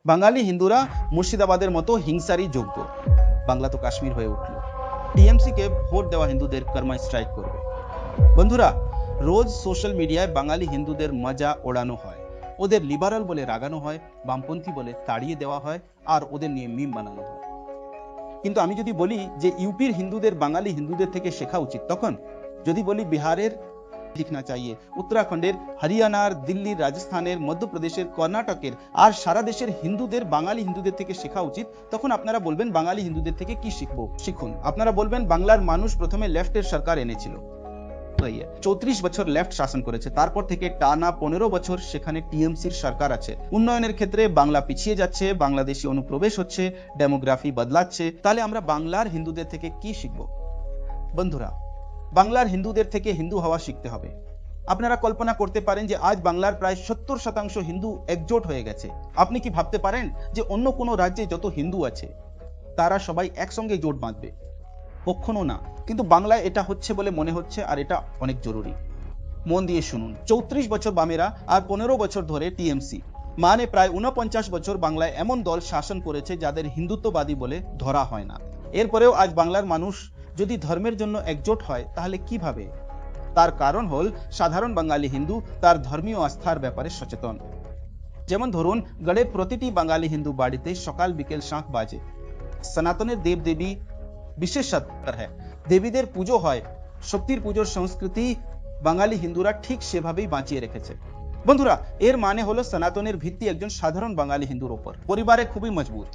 বাঙালি হিন্দুরা মুর্শিদাবাদের মতো হিংসারই যোগ্য। বাংলা তো কাশ্মীর হয়ে উঠল। টিএমসি কে ভোট দেওয়া হিন্দুদের কর্মা স্ট্রাইক করবে। বন্ধুরা, রোজ সোশ্যাল মিডিয়ায় বাঙালি হিন্দুদের মজা ওড়ানো হয়, ওদের লিবারাল বলে রাগানো হয়, বামপন্থী বলে তাড়িয়ে দেওয়া হয়, আর ওদের নিয়ে মিম বানানো হয়। কিন্তু আমি যদি বলি যে ইউপির হিন্দুদের বাঙালি হিন্দুদের থেকে শেখা উচিত, তখন যদি বলি বিহারের লিখনা চাইয়ে, উত্তরাখণ্ডের, হরিয়ানার, দিল্লির, রাজস্থানের, মধ্যপ্রদেশের, কর্ণাটকের আর সারা দেশের হিন্দুদের বাঙালি হিন্দুদের থেকে শেখা উচিত, তখন আপনারা বলবেন বাঙালি হিন্দুদের থেকে কি শিখবো? শিখুন। আপনারা বলবেন বাংলার মানুষ প্রথমে লেফটের সরকার এনেছিল, 34 বছর লেফট শাসন করেছে, তারপর থেকে টানা 15 বছর সেখানে টিএমসির সরকার আছে। উন্নয়নের ক্ষেত্রে বাংলা পিছিয়ে যাচ্ছে, বাংলাদেশি অনুপ্রবেশ হচ্ছে, ডেমোগ্রাফি বদলাচ্ছে। তাহলে আমরা বাংলার হিন্দুদের থেকে কি শিখব? বন্ধুরা, বাংলার হিন্দুদের থেকে হিন্দু হওয়া শিখতে হবে। আপনারা কল্পনা করতে পারেন যে আজ বাংলার প্রায় 70% হিন্দু একজোট হয়ে গেছে। আপনি কি ভাবতে পারেন যে অন্য কোনো রাজ্যে যত হিন্দু আছে তারা সবাই একসঙ্গে জোট বাঁধবে? কখনো না। কিন্তু বাংলায় এটা হচ্ছে বলে মনে হচ্ছে, আর এটা অনেক জরুরি। মন দিয়ে শুনুন। 34 বছর বামেরা আর 15 বছর ধরে টিএমসি, মানে প্রায় 49 বছর বাংলায় এমন দল শাসন করেছে যাদের হিন্দুত্ববাদী বলে ধরা হয় না। এরপরেও আজ বাংলার মানুষ যদি ধর্মের জন্য একজোট হয় তাহলে কিভাবে? তার কারণ হল সাধারণ বাঙালি হিন্দু তার ধর্মীয় আস্থার ব্যাপারে সচেতন। যেমন ধরুন, গড়ে প্রতিটি বাঙালি হিন্দু বাড়িতে সকাল বিকেল শাঁখ বাজে। সনাতনের দেবদেবী বিশেষ সত্তর হয়, দেবীদের পুজো হয়, শক্তির পুজোর সংস্কৃতি বাঙালি হিন্দুরা ঠিক সেভাবেই বাঁচিয়ে রেখেছে। বন্ধুরা, এর মানে হলো সনাতনের ভিত্তি একজন সাধারণ বাঙালি হিন্দুর উপর। পরিবারে খুবই মজবুত,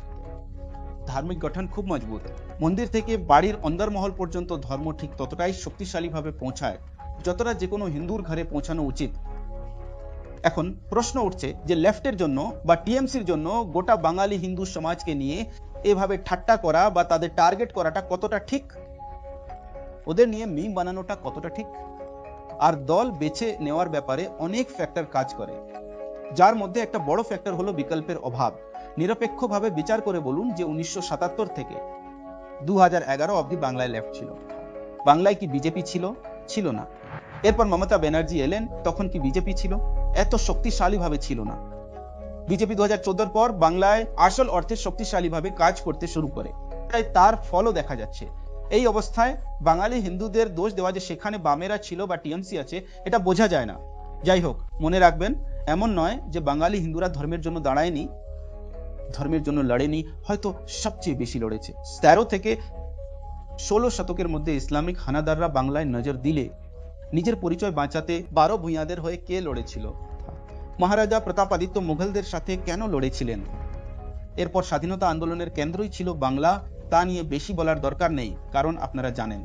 ধার্মিক গঠন খুব মজবুত, মন্দির থেকে বাড়ির অন্দরমহল পর্যন্ত ধর্ম ঠিক ততটাই শক্তিশালীভাবে পৌঁছায় যতটা যে কোনো হিন্দুর ঘরে পৌঁছানো উচিত। এখন প্রশ্ন উঠছে যে লেফটের জন্য বা টিএমসির জন্য গোটা বাঙালি হিন্দু সমাজকে নিয়ে এভাবে ঠাট্টা করা বা তাদের টার্গেট করাটা কতটা ঠিক? ওদের নিয়ে মিম বানানোটা কতটা ঠিক? আর দল বেছে নেওয়ার ব্যাপারে অনেক ফ্যাক্টর কাজ করে, যার মধ্যে একটা বড় ফ্যাক্টর হলো বিকল্পের অভাব। নিরপেক্ষভাবে বিচার করে বলুন যে 1977 থেকে 2011 অবধি বাংলায় লেফট ছিল। বাংলায় কি বিজেপি ছিল? ছিল না। এরপর মমতা ব্যানার্জি এলেন, তখন কি বিজেপি ছিল? এত শক্তিশালীভাবে ছিল না। বিজেপি 2014 পর বাংলায় আসল অর্থে শক্তিশালীভাবে কাজ করতে শুরু করে, তাই তার ফলও দেখা যাচ্ছে। এই অবস্থায় বাঙালি হিন্দুদের দোষ দেওয়া যে সেখানে বামেরা ছিল বা টিএমসি আছে, এটা বোঝা যায় না। যাই হোক, মনে রাখবেন, এমন নয় যে বাঙালি হিন্দুরা ধর্মের জন্য দাঁড়ায়নি, ধর্মের জন্য লড়েনি, হয়তো সবচেয়ে বেশি লড়েছে। 13 থেকে 16 শতকের মধ্যে ইসলামিক হানাদাররা বাংলায় নজর দিলে নিজের পরিচয় বাঁচাতে 12 ভূঁইয়াদের হয়ে কে লড়েছিল? মহারাজা প্রতাপাদিত্য মুঘলদের সাথে কেন লড়েছিলেন? এরপর স্বাধীনতা আন্দোলনের কেন্দ্রই ছিল বাংলা, তা নিয়ে বেশি বলার দরকার নেই, কারণ আপনারা জানেন।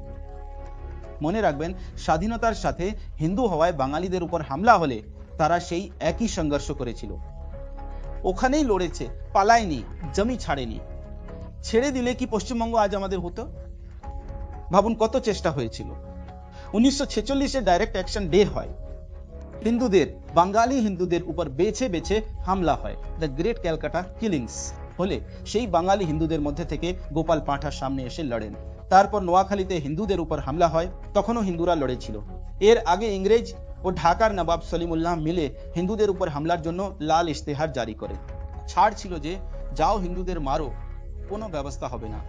মনে রাখবেন, স্বাধীনতার সাথে হিন্দু হওয়ায় বাঙালিদের উপর হামলা হলে তারা সেই একই সংঘর্ষ করেছিল, ওখানেই লড়েছে, পালায়নি, জমি ছাড়েনি। ছেড়ে দিলে কি পশ্চিমবঙ্গ আজ আমাদের হতো? ভাবুন কত চেষ্টা হয়েছিল। 1946-এ ডাইরেক্ট অ্যাকশন ডে হয়, হিন্দুদের, বাঙালি হিন্দুদের উপর বেছে বেছে হামলা হয়, দ্য গ্রেট ক্যালকাটা কিলিংস। হলে সেই বাঙালি হিন্দুদের মধ্যে থেকে গোপাল পাঁঠা সামনে এসে লড়েন। তারপর নোয়াখালীতে হিন্দুদের উপর হামলা হয়, তখনও হিন্দুরা লড়েছিল। এর আগে ইংরেজ ও ঢাকার নবাব সলিমুল্লাহ মিলে হিন্দুদের উপর হামলার জন্য লাল ইশতেহার জারি করে। ছাড় ছিল যে যাও হিন্দুদের মারো, কোনো ব্যবস্থা হবে না।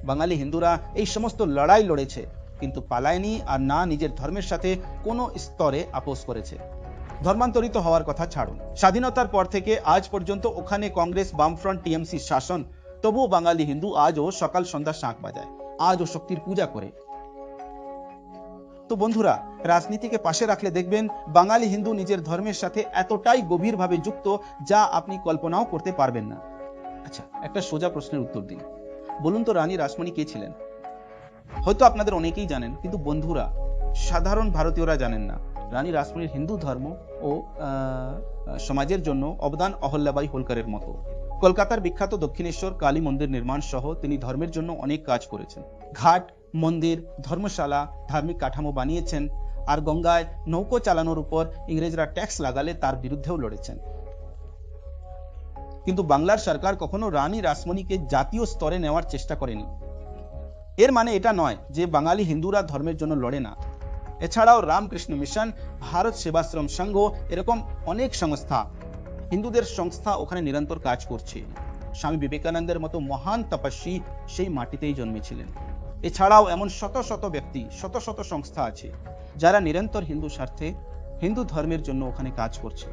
বাঙালি হিন্দুরা এই সমস্ত লড়াই লড়েছে, কিন্তু পালায়নি, আর না নিজের ধর্মের সাথে কোনো স্তরে আপোষ করেছে। ধর্মান্তরিত হওয়ার কথা ছাড়ুন, স্বাধীনতার পর থেকে আজ পর্যন্ত ওখানে কংগ্রেস, বামফ্রন্ট, টিএমসি শাসন, তবুও বাঙালি হিন্দু আজও সকাল সন্ধ্যা শাঁখ বাজায়, আজও শক্তির পূজা করে। তো বন্ধুরা, রাজনীতিকে পাশে রাখলে দেখবেন বাঙালি হিন্দু নিজের ধর্মের সাথে এতটাই গভীরভাবে যুক্ত যা আপনি কল্পনাও করতে পারবেন না। আচ্ছা, একটা সোজা প্রশ্নের উত্তর দিন। বলুন তো, রানী রাসমণি কে ছিলেন? হয়তো আপনাদের অনেকেই জানেন, কিন্তু বন্ধুরা, সাধারণ ভারতীয়রা জানেন না। রানী রাসমণির হিন্দু ধর্ম ও সমাজের জন্য অবদান অহল্যাবাই হোলকারের মতো। কলকাতার বিখ্যাত দক্ষিণেশ্বর কালী মন্দির নির্মাণ সহ তিনি ধর্মের জন্য অনেক কাজ করেছেন। ঘাট, মন্দির, ধর্মশালা, ধার্মিক কাঠামো বানিয়েছেন, আর গঙ্গায় নৌকো চালানোর উপর ইংরেজরা ট্যাক্স লাগালে তার বিরুদ্ধেও লড়েছেন। কিন্তু বাংলার সরকার কখনো রানী রাসমণিকে জাতীয় স্তরে নেওয়ার চেষ্টা করেনি। এর মানে এটা নয় যে বাঙালি হিন্দুরা ধর্মের জন্য লড়ে না। এছাড়াও রামকৃষ্ণ মিশন, ভারত সেবাশ্রম সংঘ, এরকম অনেক সংস্থা হিন্দুদের সংস্থা ওখানে নিরন্তর কাজ করছে। স্বামী বিবেকানন্দের মতো মহান তপস্বী সেই মাটিতেই জন্মেছিলেন। এছাড়াও এমন শত শত ব্যক্তি, শত শত সংস্থা আছে যারা নিরন্তর হিন্দু স্বার্থে, হিন্দু ধর্মের জন্য ওখানে কাজ করছে।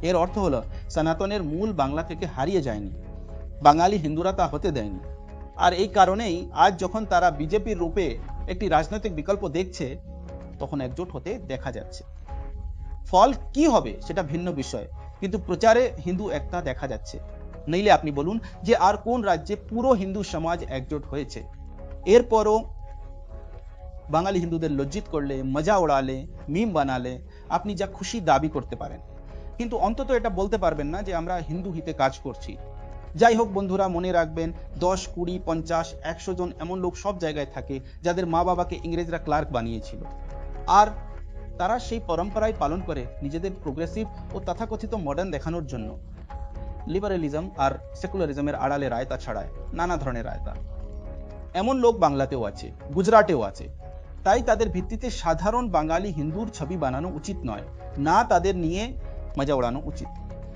এর অর্থ হলো সনাতনের মূল বাংলা থেকে হারিয়ে যায়নি, বাঙালি হিন্দুরা তা হতে দেয়নি। আর এই কারণেই আজ যখন তারা বিজেপির রূপে একটি রাজনৈতিক বিকল্প দেখছে, তখন একজোট হতে দেখা যাচ্ছে। ফল কি হবে সেটা ভিন্ন বিষয়, কিন্তু প্রচারে হিন্দু একতা দেখা যাচ্ছে। নইলে আপনি বলুন যে আর কোন রাজ্যে পুরো হিন্দু সমাজ একজোট হয়েছে? এরপরও বাঙালি হিন্দুদের লজ্জিত করলে, মজা ওড়ালে, মিম বানালে আপনি যা খুশি দাবি করতে পারেন, কিন্তু অন্তত এটা বলতে পারবেন না যে আমরা হিন্দু হিতে কাজ করছি। যাই হোক বন্ধুরা, মনে রাখবেন 10, 20, 50, 100 জন এমন লোক সব জায়গায় থাকে যাদের মা বাবাকে ইংরেজরা ক্লার্ক বানিয়েছিল, আর তারা সেই পরম্পরায় পালন করে নিজেদের প্রোগ্রেসিভ ও তথাকথিত মডার্ন দেখানোর জন্য। লিবারেলিজম আর সেকুলারিজমের আড়ালে রায়তা ছড়ায় নানা ধরনের রায়তা। এমন লোক বাংলাতেও আছে, গুজরাটেও আছে। তাই তাদের ভিত্তিতে সাধারণ বাঙালি হিন্দুর ছবি বানানো উচিত নয়, না তাদের নিয়ে মজা ওড়ানো উচিত।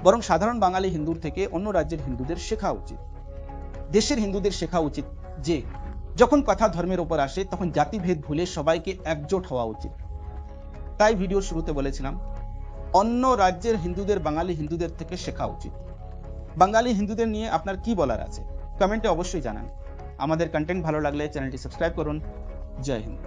বরং সাধারণ বাঙালি হিন্দুর থেকে অন্য রাজ্যের হিন্দুদের শেখা উচিত, দেশের হিন্দুদের শেখা উচিত যে যখন কথা ধর্মের উপর আসে তখন জাতিভেদ ভুলে সবাইকে একজোট হওয়া উচিত। তাই ভিডিওর শুরুতে বলেছিলাম, অন্য রাজ্যের হিন্দুদের বাঙালি হিন্দুদের থেকে শেখা উচিত। বাঙালি হিন্দুদের নিয়ে আপনার কি বলার আছে কমেন্টে অবশ্যই জানান। আমাদের কন্টেন্ট ভালো লাগলে চ্যানেলটি সাবস্ক্রাইব করুন। জয় হিন্দ।